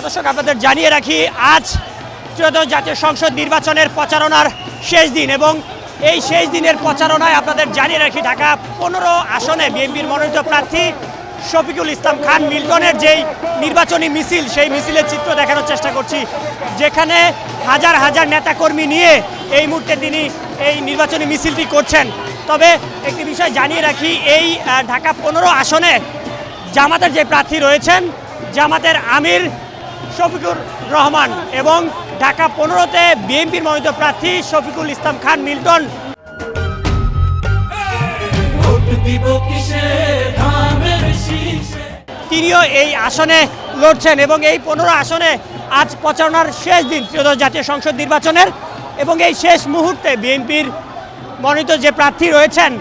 দর্শক আপনাদের জানিয়ে রাখি আজ ত্রয়োদশ জাতীয় সংসদ নির্বাচনের প্রচারণার শেষ দিন এবং এই শেষ দিনের প্রচারণায় আপনাদের জানিয়ে রাখি ঢাকা ১৫ আসনে বিএনপির মনোনীত প্রার্থী শফিকুল ইসলাম খান মিল্টনের যেই নির্বাচনী মিছিল সেই মিছিলের চিত্র দেখানোর চেষ্টা করছি, যেখানে হাজার হাজার নেতাকর্মী নিয়ে এই মুহূর্তে তিনি এই নির্বাচনী মিছিলটি করছেন। তবে একটি বিষয় জানিয়ে রাখি, এই ঢাকা ১৫ আসনে জামাতের যে প্রার্থী রয়েছেন জামাতের আমির শফিকুর রহমান এবং ঢাকা ১৫তে বিএনপির মনোনীত প্রার্থী শফিকুল ইসলাম খান মিল্টন তিনিও এই আসনে লড়ছেন এবং এই ১৫ আসনে আজ প্রচারণার শেষ দিন ত্রয়োদশ জাতীয় সংসদ নির্বাচনের এবং এই শেষ মুহূর্তে বিএনপির মনোনীত যে প্রার্থী রয়েছেন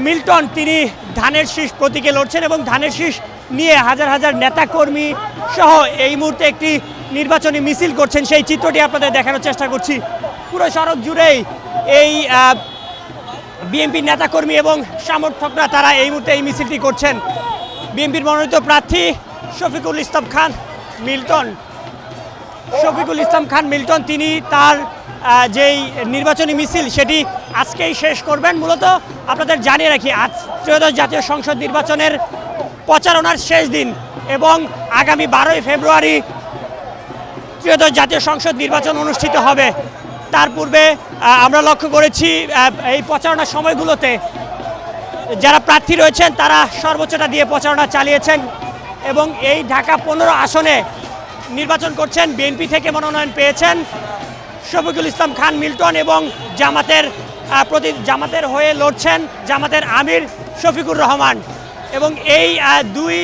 মিল্টন তিনি ধানের শীষ প্রতীকে লড়ছেন এবং ধানের শীষ নিয়ে হাজার হাজার নেতাকর্মী সহ এই মুহূর্তে একটি নির্বাচনী মিছিল করছেন। সেই চিত্রটি আপনাদের দেখানোর চেষ্টা করছি। পুরো সড়ক জুড়েই এই বিএনপির নেতাকর্মী এবং সমর্থকরা তারা এই মুহূর্তে এই মিছিলটি করছেন। বিএনপির মনোনীত প্রার্থী শফিকুল ইসলাম খান মিল্টন তিনি তার যেই নির্বাচনী মিছিল সেটি আজকেই শেষ করবেন। মূলত আপনাদের জানিয়ে রাখি আজ ত্রয়োদশ জাতীয় সংসদ নির্বাচনের প্রচারণার শেষ দিন এবং আগামী ১২ই ফেব্রুয়ারি ত্রয়োদশ জাতীয় সংসদ নির্বাচন অনুষ্ঠিত হবে। তার পূর্বে আমরা লক্ষ্য করেছি এই প্রচারণার সময়গুলোতে যারা প্রার্থী রয়েছেন তারা সর্বোচ্চটা দিয়ে প্রচারণা চালিয়েছেন এবং এই ঢাকা ১৫ আসনে নির্বাচন করছেন বিএনপি থেকে মনোনয়ন পেয়েছেন শফিকুল ইসলাম খান মিল্টন এবং জামাতের হয়ে লড়ছেন জামাতের আমির শফিকুর রহমান এবং এই দুই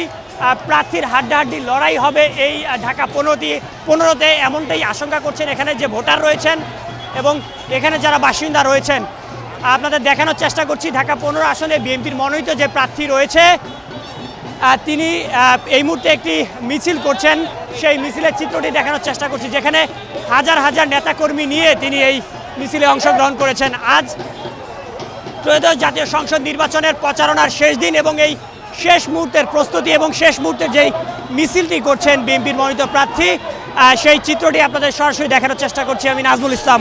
প্রার্থীর হাড্ডাহাড্ডি লড়াই হবে এই ঢাকা ১৫তে এমনটাই আশঙ্কা করছেন এখানে যে ভোটার রয়েছেন এবং এখানে যারা বাসিন্দা রয়েছেন। আপনাদের দেখানোর চেষ্টা করছি ঢাকা ১৫ আসনে বিএনপির মনোনীত যে প্রার্থী রয়েছে তিনি এই মুহূর্তে একটি মিছিল করছেন। সেই মিছিলের চিত্রটি দেখানোর চেষ্টা করছি, যেখানে হাজার হাজার নেতাকর্মী নিয়ে তিনি এই মিছিলে অংশগ্রহণ করেছেন। আজ ত্রয়োদশ জাতীয় সংসদ নির্বাচনের প্রচারণার শেষ দিন এবং এই শেষ মুহূর্তের প্রস্তুতি এবং শেষ মুহূর্তের যেই মিছিলটি করছেন বিএনপির মনোনীত প্রার্থী সেই চিত্রটি আপনাদের সরাসরি দেখানোর চেষ্টা করছি আমি নাজমুল ইসলাম।